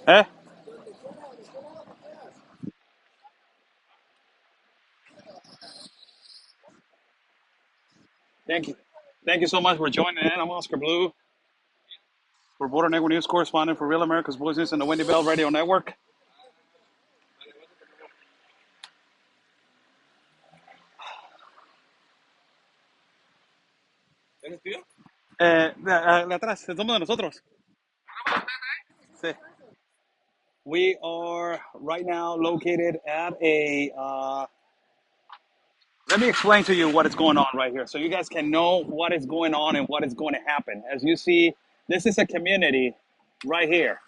Eh? Thank you. Thank you so much for joining in. I'm Oscar Blue, for Border Network News correspondent for Real America's Voices and the Wendy Bell Radio Network. De atrás, somos de nosotros. Sí. We are right now located at a. Let me explain to you what is going on right here so you guys can know what is going on and what is going to happen. As you see, this is a community right here.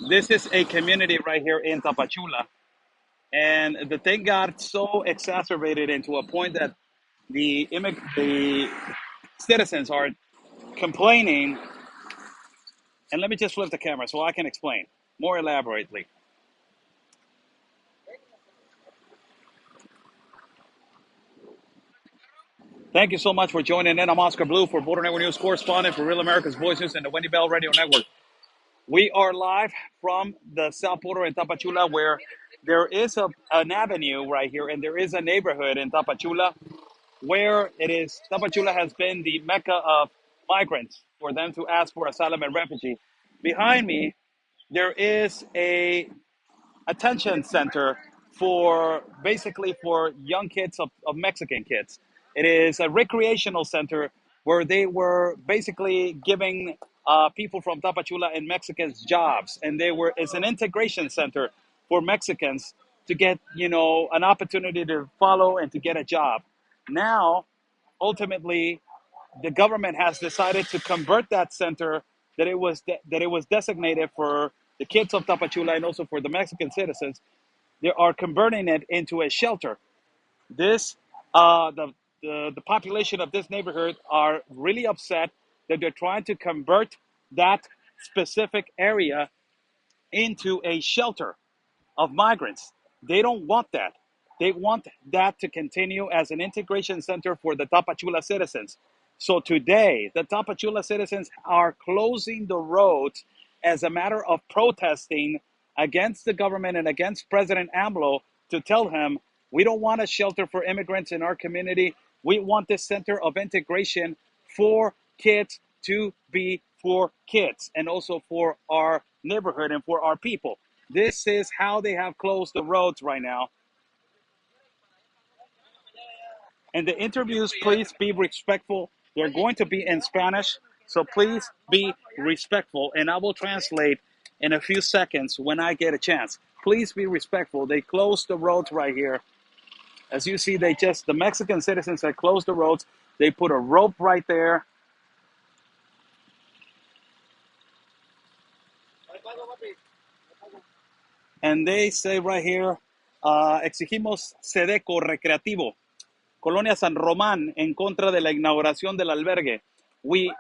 This is a community right here in Tapachula. And the thing got so exacerbated into a point that the citizens are complaining. And let me just flip the camera so I can explain more elaborately. Thank you so much for joining in. I'm Oscar Blue, for Border Network News correspondent for Real America's Voices and the Wendy Bell Radio Network. We are live from the South Border in Tapachula, where there is an avenue right here, and there is a neighborhood in Tapachula where it is. Tapachula has been the mecca of migrants for them to ask for asylum and refugee. Behind me, there is a attention center for basically for young kids of Mexican kids. It is a recreational center where they were basically giving people from Tapachula and Mexicans jobs, and they were it's an integration center for Mexicans to get an opportunity to follow and to get a job. Now, ultimately, the government has decided to convert that center that it was designated for the kids of Tapachula and also for the Mexican citizens. They are converting it into a shelter. This the population of this neighborhood are really upset that they're trying to convert that specific area into a shelter of migrants. They don't want that. They want that to continue as an integration center for the Tapachula citizens. So today, the Tapachula citizens are closing the roads as a matter of protesting against the government and against President AMLO to tell him, we don't want a shelter for immigrants in our community. We want this center of integration for kids to be for kids and also for our neighborhood and for our people. This is how they have closed the roads right now. And the interviews, please be respectful. They're going to be in Spanish, so please be respectful. And I will translate in a few seconds when I get a chance. Please be respectful. They closed the roads right here. As you see, the Mexican citizens have closed the roads. They put a rope right there. And they say right here, exigimos Sedeco Recreativo, Colonia San Román, en contra de la inauguración del albergue. We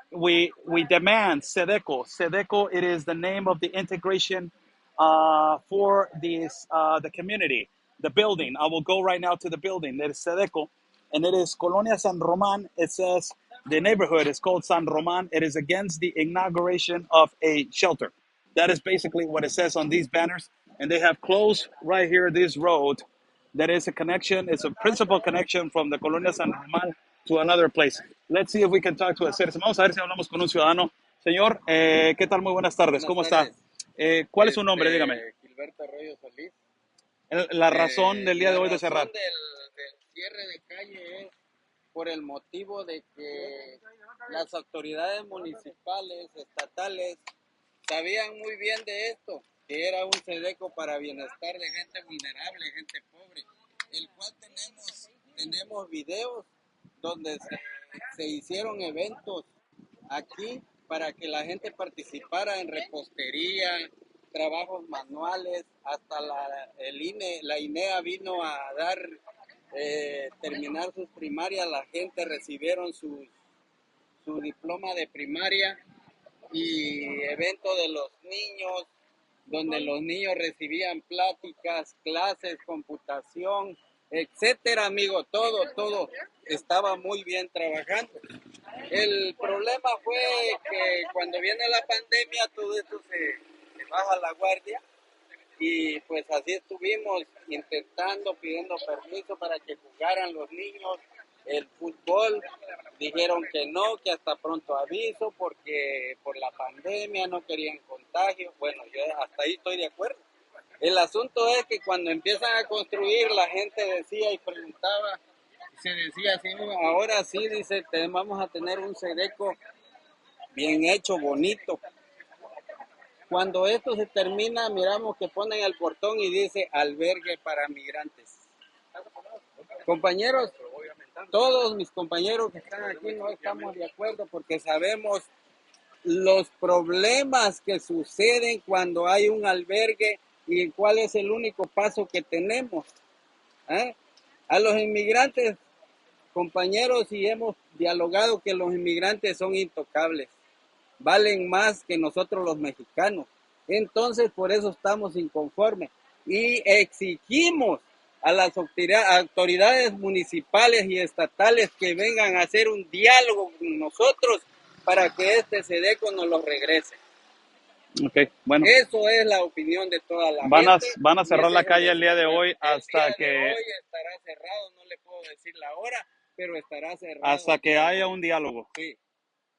demand Sedeco. Sedeco, it is the name of the integration for the community, the building. I will go right now to the building. That is Sedeco, and it is Colonia San Román. It says the neighborhood is called San Román. It is against the inauguration of a shelter. That is basically what it says on these banners. And they have closed right here this road. That is a connection. It's a principal connection from the Colonia San Román to another place. Let's see if we can talk to a citizen. Vamos a ver si hablamos con un ciudadano. Señor, ¿qué tal? Muy buenas tardes. ¿Cómo está? ¿Cuál es su nombre? Dígame. Gilberto Arroyo Solís. La razón del día de hoy de cerrar. Del cierre de calle es por el motivo de que las autoridades municipales, estatales, sabían muy bien de esto, que era un Sedeco para bienestar de gente vulnerable, gente pobre, el cual tenemos videos donde se hicieron eventos aquí para que la gente participara en repostería, trabajos manuales, hasta la INEA vino a dar, terminar sus primarias, la gente recibieron su diploma de primaria, y evento de los niños, donde los niños recibían pláticas, clases, computación, etcétera, amigo, todo estaba muy bien trabajando. El problema fue que cuando viene la pandemia todo esto se baja la guardia y pues así estuvimos intentando, pidiendo permiso para que jugaran los niños el fútbol. Dijeron que no, que hasta pronto aviso porque por la pandemia no querían contagio. Bueno, yo hasta ahí estoy de acuerdo. El asunto es que cuando empiezan a construir la gente decía y preguntaba, se decía así, ahora sí, dice, vamos a tener un sedeco bien hecho, bonito. Cuando esto se termina, miramos que ponen el portón y dice albergue para migrantes. Compañeros, todos mis compañeros que están aquí no estamos de acuerdo porque sabemos los problemas que suceden cuando hay un albergue y cuál es el único paso que tenemos. ¿Eh? A los inmigrantes, compañeros, y hemos dialogado que los inmigrantes son intocables, valen más que nosotros los mexicanos. Entonces, por eso estamos inconformes y exigimos a las autoridades municipales y estatales que vengan a hacer un diálogo con nosotros para que este SEDECO nos lo regrese. Ok, bueno. Eso es la opinión de toda la gente. Van a cerrar la calle el día de hoy hasta el día que... de hoy estará cerrado, no le puedo decir la hora, pero estará cerrado. Hasta que haya un diálogo. Sí,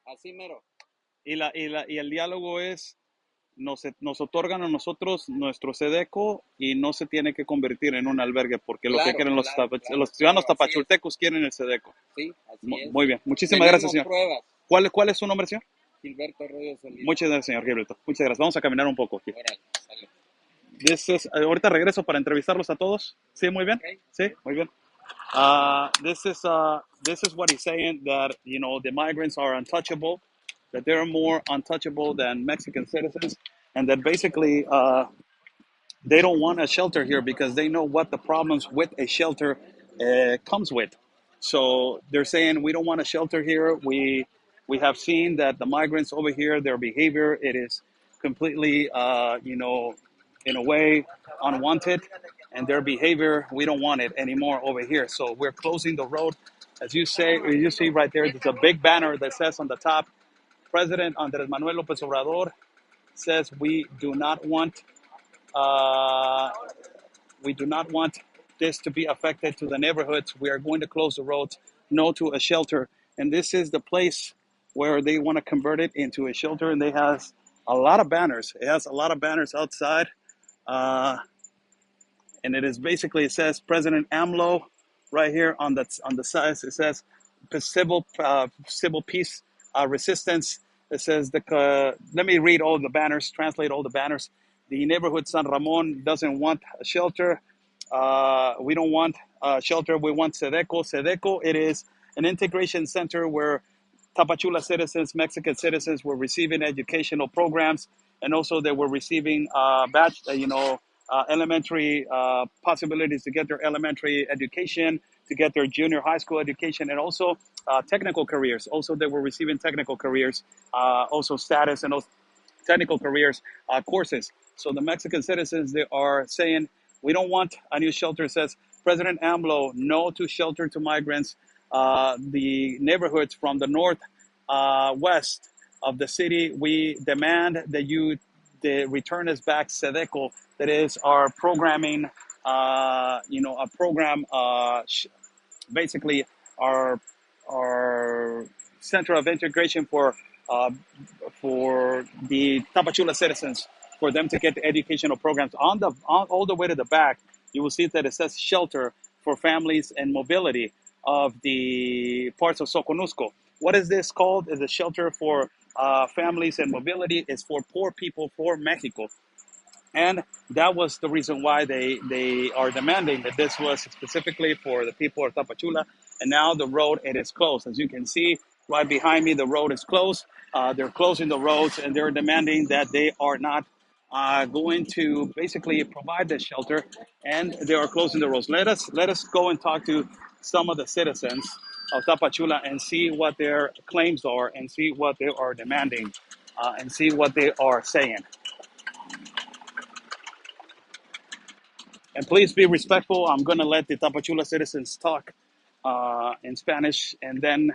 así mero. Y el diálogo es, nos otorgan a nosotros nuestro SEDECO y no se tiene que convertir en un albergue, porque lo que quieren los ciudadanos tapachultecos quieren el SEDECO. Sí, así es. Muy bien, muchísimas gracias, señor. Pruebas. ¿Cuál es su nombre, señor? Gilberto Arroyo Solís. Muchas gracias, señor Gilberto. Muchas gracias. Vamos a caminar un poco aquí. Órale, ahorita regreso para entrevistarlos a todos. ¿Sí, muy bien? Okay. Sí, muy bien. This is what he's saying, that, you know, the migrants are untouchable, that they're more untouchable than Mexican citizens, and that basically they don't want a shelter here because they know what the problems with a shelter comes with. So they're saying we don't want a shelter here. We have seen that the migrants over here, their behavior, it is completely, you know, in a way unwanted, and their behavior, we don't want it anymore over here. So we're closing the road. As you see right there, there's a big banner that says on the top, President Andrés Manuel López Obrador says we do not want this to be affected to the neighborhoods. We are going to close the roads, no to a shelter. And this is the place where they want to convert it into a shelter. And they have a lot of banners. It has a lot of banners outside. And it is basically, it says President AMLO right here on the side. It says civil peace resistance. It says let me read all the banners, translate all the banners. The neighborhood San Ramon doesn't want a shelter. We don't want a shelter. We want SEDECO. SEDECO, it is an integration center where Tapachula citizens, Mexican citizens, were receiving educational programs, and also they were receiving elementary possibilities to get their elementary education, to get their junior high school education, and also technical careers. Also, they were receiving technical careers, also status and those technical careers courses. So the Mexican citizens, they are saying, we don't want a new shelter. It says, President AMLO, no to shelter to migrants. The neighborhoods from the north west of the city, we demand that the return us back SEDECO, that is our programming, a program, basically our center of integration for the Tapachula citizens, for them to get the educational programs. All the way to the back, you will see that it says shelter for families and mobility of the parts of Soconusco. What is this called? Is a shelter for families and mobility. It's for poor people, for Mexico. And that was the reason why they are demanding that this was specifically for the people of Tapachula. And now the road, it is closed. As you can see, right behind me, the road is closed. They're closing the roads, and they're demanding that they are not going to basically provide this shelter, and they are closing the roads. Let us go and talk to some of the citizens of Tapachula and see what their claims are, and see what they are demanding, and see what they are saying. And please be respectful. I'm going to let the Tapachula citizens talk in Spanish, and then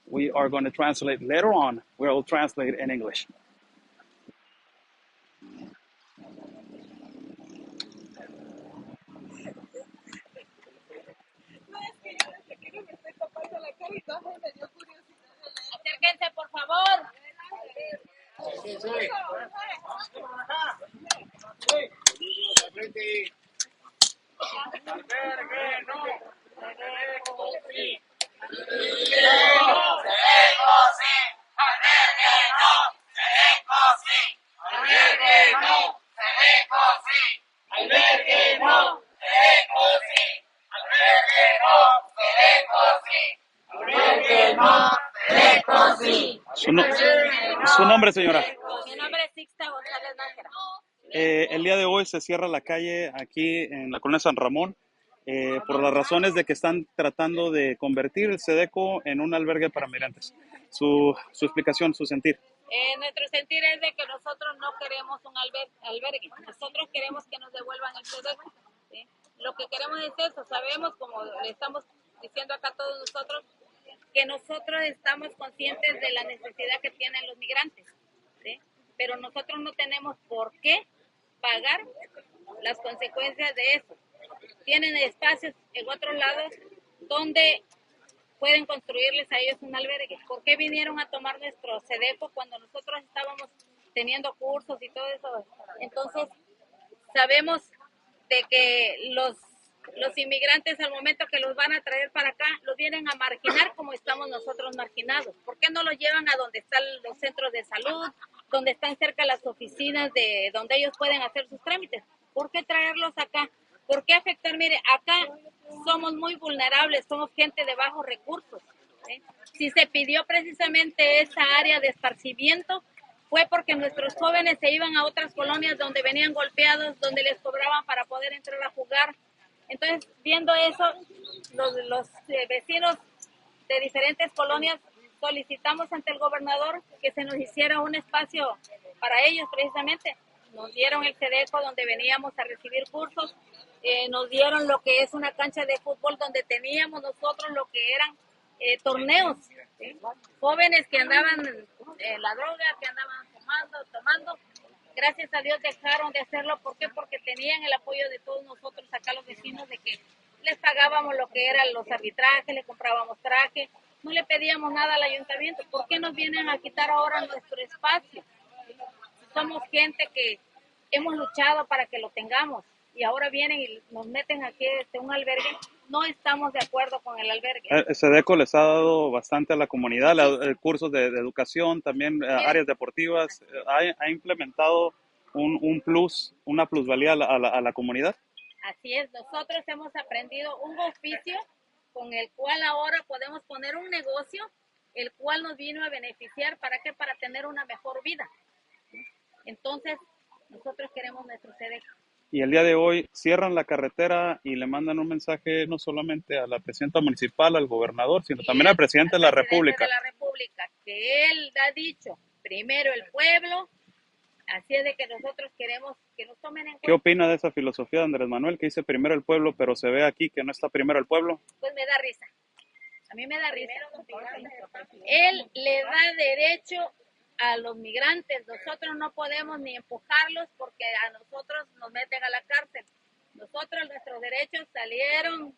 we are going to translate later on. We'll translate in English. Acérquense, por favor. Su nombre, señora. Mi nombre es Sixta González Nájera. El día de hoy se cierra la calle aquí en la colonia San Ramón por las razones de que están tratando de convertir el Sedeco en un albergue para migrantes. Su explicación, su sentir. Nuestro sentir es de que nosotros no queremos un albergue. Nosotros queremos que nos devuelvan el Sedeco. ¿Sí? Lo que queremos es eso. Sabemos, como le estamos diciendo acá a todos nosotros, que nosotros estamos conscientes de la necesidad que tienen los migrantes. ¿Sí? Pero nosotros no tenemos por qué pagar las consecuencias de eso. Tienen espacios en otros lados donde pueden construirles a ellos un albergue. ¿Por qué vinieron a tomar nuestro Sedeco cuando nosotros estábamos teniendo cursos y todo eso? Entonces, sabemos de que los inmigrantes, al momento que los van a traer para acá, los vienen a marginar como estamos nosotros marginados. ¿Por qué no los llevan a donde están los centros de salud, donde están cerca las oficinas de donde ellos pueden hacer sus trámites? ¿Por qué traerlos acá? ¿Por qué afectar? Mire, acá somos muy vulnerables, somos gente de bajos recursos. ¿Sí? Si se pidió precisamente esa área de esparcimiento, fue porque nuestros jóvenes se iban a otras colonias donde venían golpeados, donde les cobraban para poder entrar a jugar. Entonces, viendo eso, los vecinos de diferentes colonias solicitamos ante el gobernador que se nos hiciera un espacio para ellos precisamente. Nos dieron el Sedeco donde veníamos a recibir cursos, nos dieron lo que es una cancha de fútbol donde teníamos nosotros lo que eran torneos, ¿sí? Jóvenes que andaban en la droga, que andaban tomando. Gracias a Dios dejaron de hacerlo. ¿Por qué? Porque tenían el apoyo de todos nosotros acá, los vecinos, de que les pagábamos lo que eran los arbitrajes, le comprábamos traje, no le pedíamos nada al ayuntamiento. ¿Por qué nos vienen a quitar ahora nuestro espacio? Somos gente que hemos luchado para que lo tengamos y ahora vienen y nos meten aquí un albergue. No estamos de acuerdo con el albergue. El Sedeco les ha dado bastante a la comunidad, cursos de educación, también áreas deportivas. ¿Ha implementado un plus, una plusvalía a la comunidad? Así es, nosotros hemos aprendido un oficio con el cual ahora podemos poner un negocio, el cual nos vino a beneficiar. ¿Para qué? Para tener una mejor vida. Entonces, nosotros queremos nuestro Sedeco. Y el día de hoy cierran la carretera y le mandan un mensaje no solamente a la presidenta municipal, al gobernador, sino también al presidente de la República. Que él ha dicho, primero el pueblo, así es de que nosotros queremos que nos tomen en cuenta. ¿Qué opina de esa filosofía de Andrés Manuel que dice primero el pueblo, pero se ve aquí que no está primero el pueblo? Pues me da risa, a mí me da risa. Él le da derecho a los migrantes, nosotros no podemos ni empujarlos porque a nosotros nos meten a la cárcel. Nosotros, nuestros derechos salieron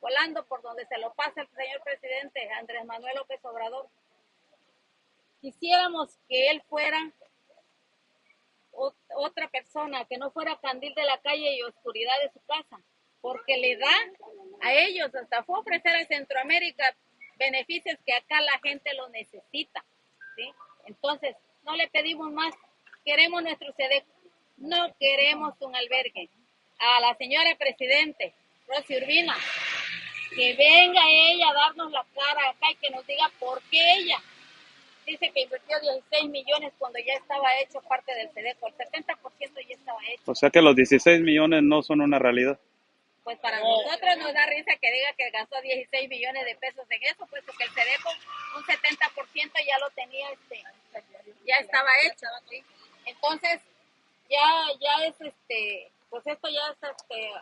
volando por donde se lo pasa el señor presidente Andrés Manuel López Obrador. Quisiéramos que él fuera otra persona, que no fuera candil de la calle y oscuridad de su casa, porque le da a ellos, hasta fue ofrecer a Centroamérica beneficios que acá la gente lo necesita, ¿sí? Entonces, no le pedimos más, queremos nuestro Sedeco, no queremos un albergue. A la señora presidente, Rosy Urbina, que venga ella a darnos la cara acá y que nos diga por qué ella dice que invirtió 16 millones cuando ya estaba hecho parte del Sedeco, el 70% ya estaba hecho. O sea que los 16 millones no son una realidad. Pues para nosotros nos da risa que diga que gastó 16 millones de pesos en eso, puesto que el Sedeco un 70% ya lo tenía, ya estaba hecho, ¿sí? Entonces ya es pues esto ya es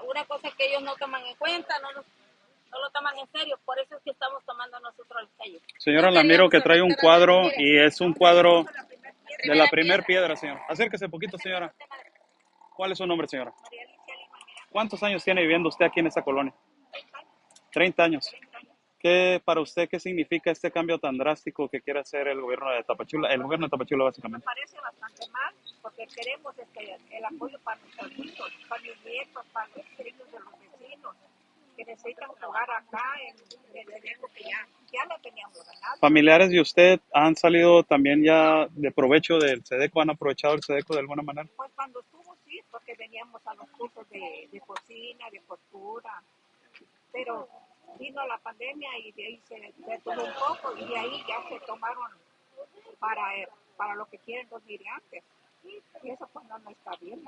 una cosa que ellos no toman en cuenta, no lo toman en serio, por eso es que estamos tomando nosotros las calles. Señora, la miro que trae un cuadro y es un cuadro de la primer piedra, señora. Acérquese un poquito, señora. ¿Cuál es su nombre, señora? ¿Cuántos años tiene viviendo usted aquí en esta colonia? 30 años. ¿Qué para usted qué significa este cambio tan drástico que quiere hacer el gobierno de Tapachula? El gobierno de Tapachula, Me básicamente. parece bastante mal, porque queremos el apoyo para nuestros hijos, para mis nietos, para los hijos de los vecinos, que necesitan jugar acá en el tiempo que ya lo teníamos ganado. ¿Familiares de usted han salido también ya de provecho del SEDECO? ¿Han aprovechado el SEDECO de alguna manera? Pues cuando estuvo sí, porque veníamos a los cursos de cocina, de costura, pero vino la pandemia y de ahí se detuvo un poco y de ahí ya se tomaron para lo que quieren los migrantes. Y eso pues no está bien.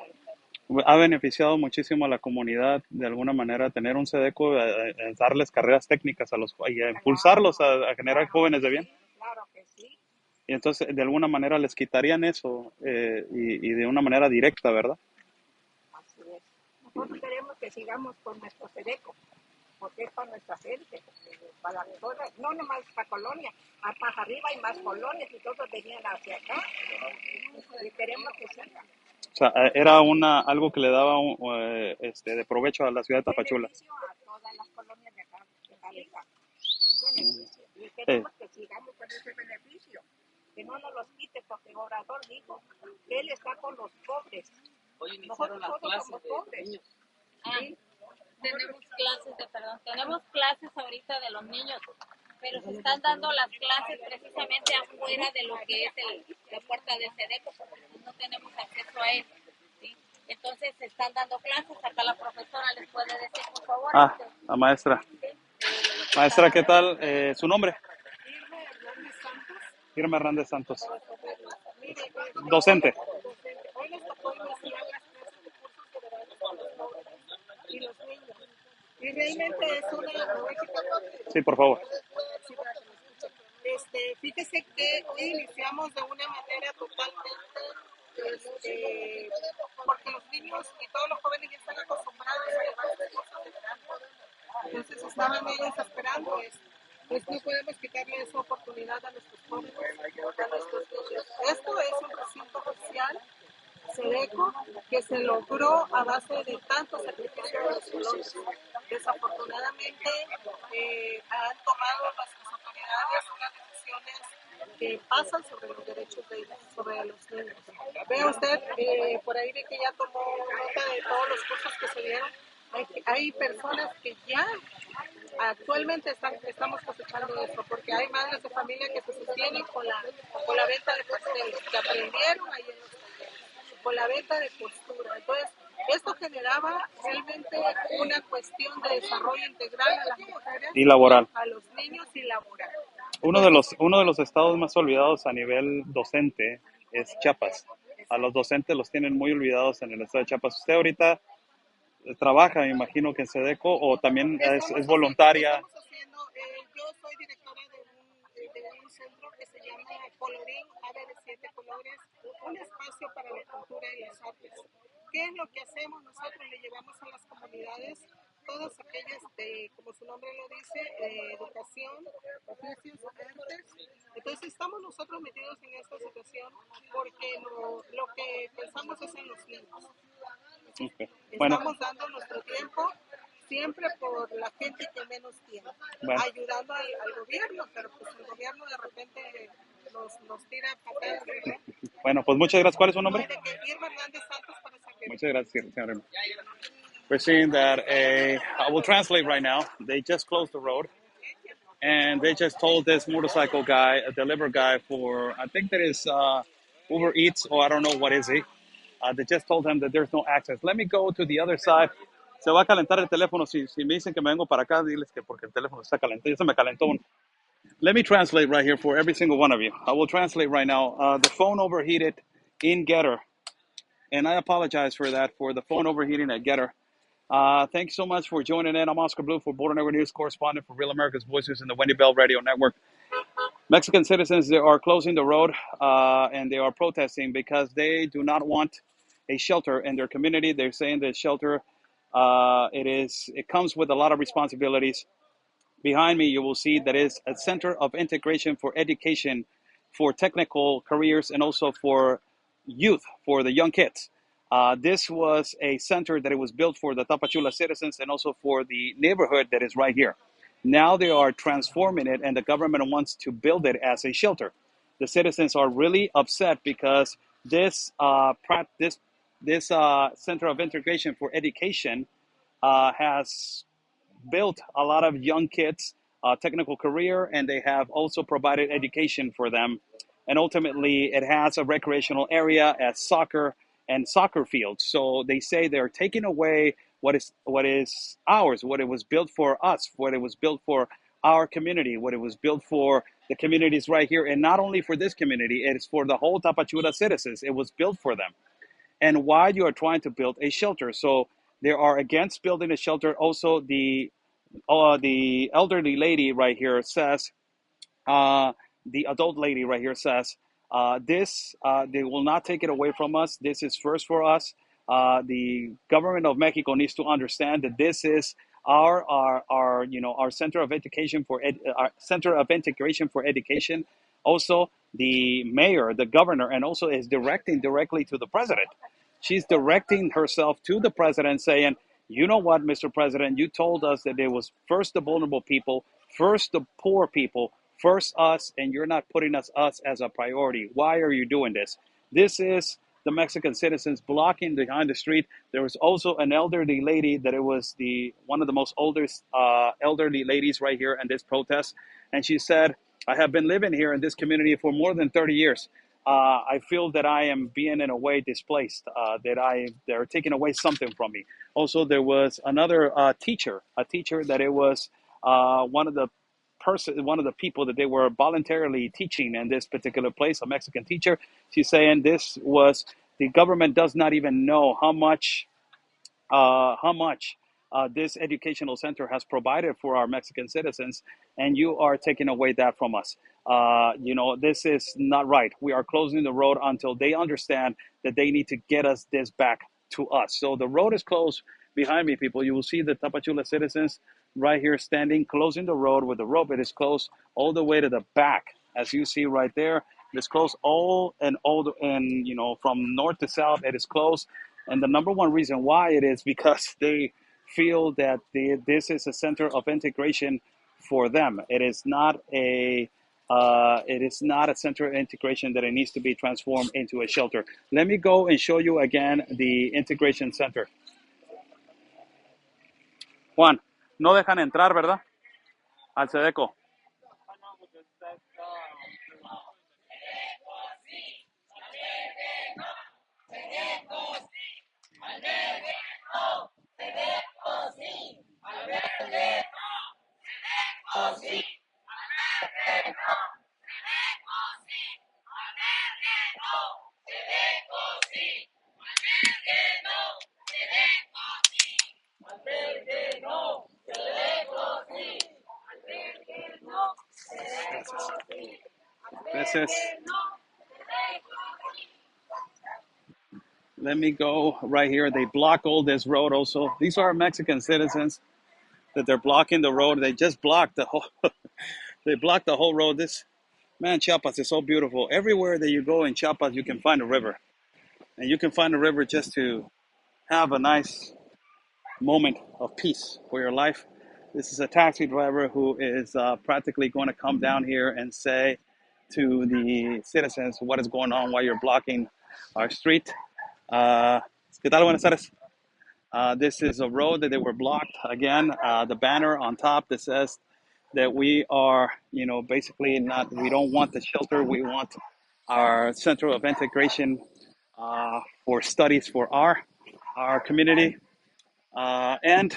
Ha beneficiado muchísimo a la comunidad de alguna manera tener un SEDECO, darles carreras técnicas a los y a impulsarlos a generar jóvenes de bien. Claro que sí. Y entonces de alguna manera les quitarían eso y de una manera directa, ¿verdad? Así es. Nosotros queremos que sigamos con nuestro SEDECO, porque es para nuestra gente, para todas, no nomás para colonia, más arriba hay más colonias y todos venían hacia acá y queremos que sigan. O sea, era algo que le daba de provecho a la ciudad de Tapachula. Beneficio a todas las colonias de acá arriba. Beneficio. Y queremos que sigamos con ese beneficio, que no nos los quite, porque el orador dijo que él está con los pobres. Hoy iniciaron las clases de niños. ¿Sí? Tenemos clases ahorita de los niños, pero se están dando las clases precisamente afuera de lo que es la puerta del SEDECO, porque no tenemos acceso a eso, ¿sí? Entonces se están dando clases, acá la profesora les puede decir, por favor. La maestra. Maestra, ¿qué tal? ¿Su nombre? Irma Hernández Santos. Docente. Hoy les tocó investigar las clases de cursos federales con los pobres y los niños. Y realmente es una... Sí, por favor. Fíjese que hoy iniciamos de una manera totalmente, porque los niños y todos los jóvenes ya están acostumbrados a llevar sus cosas de verano. Entonces estaban ellos esperando eso. Pues no podemos quitarle esa oportunidad a nuestros jóvenes, a nuestros niños. Esto es un recinto social SEDECO que se logró a base de tantos sacrificios de los colonos. Desafortunadamente han tomado nuestras autoridades unas decisiones que pasan sobre los derechos de ellos, sobre los niños. Vea usted, por ahí ve que ya tomó nota de todos los cursos que se dieron. Hay personas que ya actualmente estamos cosechando esto, porque hay madres de familia que se sostienen con la venta de pasteles, que aprendieron ahí en los talleres, con la venta de costura. Entonces, esto generaba realmente una cuestión de desarrollo integral a las mujeres y laboral, a los niños y laboral. Uno de los estados más olvidados a nivel docente es Chiapas. A los docentes los tienen muy olvidados en el estado de Chiapas. Usted ahorita trabaja, me imagino que en SEDECO, o también es voluntaria. Yo soy directora de un centro que se llama Colorín, Ave de 7 colores, un espacio para la cultura y las artes. ¿Qué es lo que hacemos? Nosotros le llevamos a las comunidades todas aquellas, como su nombre lo dice, educación, oficios, artes. Entonces estamos nosotros metidos en esta situación porque lo que pensamos es en los niños. Okay. Bueno. Estamos dando nuestro tiempo siempre por la gente que menos tiene, ayudando al gobierno, pero pues el gobierno de repente nos tira patadas, ¿verdad? Bueno, pues muchas gracias. ¿Cuál es su nombre? Irma Hernández Santos para saber. Muchas gracias, señor Irma. We're seeing that I will translate right now. They just closed the road, and they just told this motorcycle guy, a delivery guy for, I think that is Uber Eats, or I don't know what is he. They just told him that there's no access. Let me go to the other side. Se va a calentar el teléfono. Si me dicen que me vengo para acá, diles que porque el teléfono está calentado. Ya se me calentó uno. Let me translate right here for every single one of you. I will translate right now. The phone overheated in Getter. And I apologize for that, for the phone overheating at Getter. Thank you so much for joining in. I'm Oscar Blue for Border Network News correspondent for Real America's Voices and the Wendy Bell Radio Network. Mexican citizens, they are closing the road and they are protesting because they do not want a shelter in their community. They're saying that shelter, it comes with a lot of responsibilities. Behind me, you will see that is a Center of Integration for Education for technical careers and also for youth, for the young kids. This was a center that it was built for the Tapachula citizens and also for the neighborhood that is right here. Now they are transforming it, and the government wants to build it as a shelter. The citizens are really upset because this Center of Integration for Education has built a lot of young kids a technical career, and they have also provided education for them. And ultimately, it has a recreational area as soccer and soccer fields. So they say they're taking away what is ours, what it was built for us, what it was built for our community, what it was built for the communities right here, and not only for this community, it is for the whole Tapachula citizens. It was built for them. And why you are trying to build a shelter? So they are against building a shelter. Also, the elderly lady right here says, uh, the adult lady right here says, this they will not take it away from us. This is first for us. The government of Mexico needs to understand that this is our center of education for our center of integration for education. Also, the mayor, the governor, and also is directing directly to the president. She's directing herself to the president, saying, "You know what, Mr. President? You told us that it was first the vulnerable people, first the poor people, first us, and you're not putting us as a priority. Why are you doing this?" This is the Mexican citizens blocking behind the street. There was also an elderly lady that it was the one of the most oldest elderly ladies right here in this protest, and she said, "I have been living here in this community for more than 30 years. I feel that I am being in a way displaced, they're taking away something from me." Also, there was another a teacher that it was one of the people that they were voluntarily teaching in this particular place, a Mexican teacher. She's saying the government does not even know how much this educational center has provided for our Mexican citizens, and you are taking away that from us. This is not right. We are closing the road until they understand that they need to get us this back to us. So the road is closed behind me, people. You will see the Tapachula citizens right here standing, closing the road with the rope. It is closed all the way to the back, as you see right there. It's closed from north to south. It is closed, and the number one reason why it is because they feel that this is a center of integration for them. It is not a center of integration that it needs to be transformed into a shelter. Let me go and show you again the integration center. Juan, no dejan entrar, ¿verdad? Al Sedeco. This is. Let me go right here. They block all this road also. These are Mexican citizens that they're blocking the road. They just blocked the whole they blocked the whole road. This man, Chiapas is so beautiful. Everywhere that you go in Chiapas, you can find a river. And you can find a river just to have a nice moment of peace for your life. This is a taxi driver who is practically going to come down here and say to the citizens what is going on while you're blocking our street. ¿Qué tal? Buenas tardes. This is a road that they were blocked. Again, the banner on top that says that we are, basically not, we don't want the shelter. We want our center of integration for studies for our community. And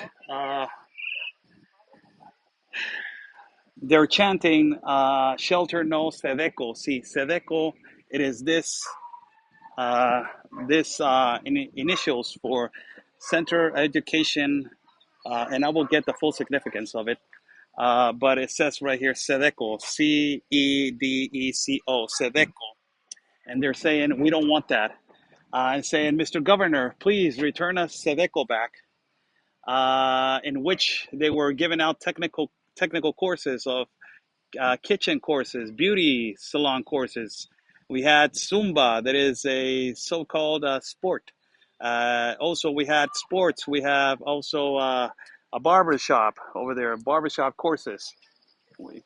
they're chanting, shelter no Sedeco. See, Sedeco, it is initials for Center Education, and I will get the full significance of it. But it says right here, Sedeco, Cedeco, Sedeco. And they're saying, we don't want that. And saying, Mr. Governor, please return us Sedeco back, in which they were giving out technical courses, of kitchen courses, beauty salon courses. We had Zumba, that is a so-called sport. Also, we had sports. We have also a barbershop over there, barbershop courses.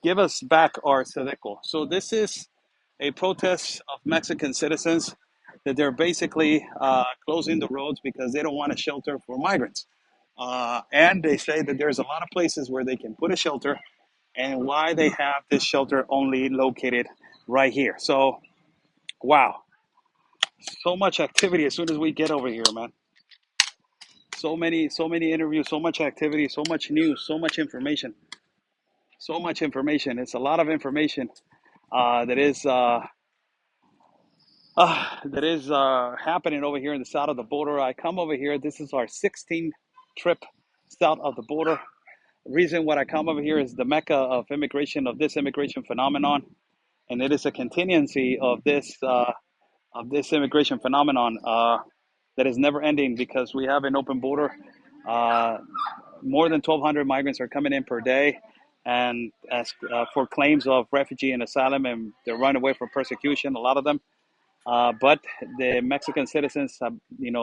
Give us back our Sedeco. So this is a protest of Mexican citizens that they're basically closing the roads because they don't want a shelter for migrants. And they say that there's a lot of places where they can put a shelter, and why they have this shelter only located right here. So, wow, so much activity as soon as we get over here, man. So many interviews, so much activity, so much news, so much information, so much information. It's a lot of information that is happening over here in the south of the border. I come over here. This is our 16th trip south of the border. The reason why I come over here is the mecca of immigration, of this immigration phenomenon, and it is a continuancy of this immigration phenomenon that is never ending because we have an open border. Uh, More than 1,200 migrants are coming in per day, and as for claims of refugee and asylum, and they're running away from persecution, a lot of them. But the Mexican citizens,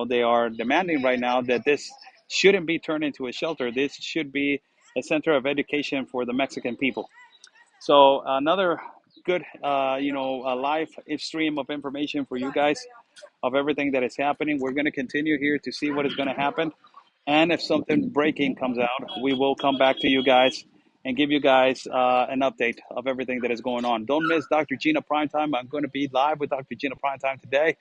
they are demanding right now that this shouldn't be turned into a shelter. This should be a center of education for the Mexican people. So another good, a live stream of information for you guys of everything that is happening. We're going to continue here to see what is going to happen. And if something breaking comes out, we will come back to you guys and give you guys an update of everything that is going on. Don't miss Dr. Gina Primetime. I'm going to be live with Dr. Gina Primetime today.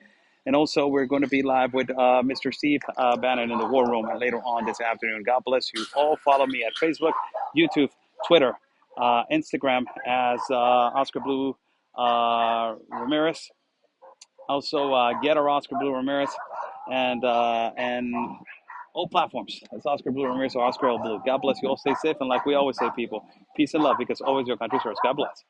And also, we're going to be live with Mr. Steve Bannon in the War Room later on this afternoon. God bless you all. Follow me at Facebook, YouTube, Twitter, Instagram as Oscar Blue Ramirez. Also, get our Oscar Blue Ramirez, and all platforms. It's Oscar Blue Ramirez or Oscar L Blue. God bless you all. Stay safe, and like we always say, people, peace and love, because always your country first. God bless.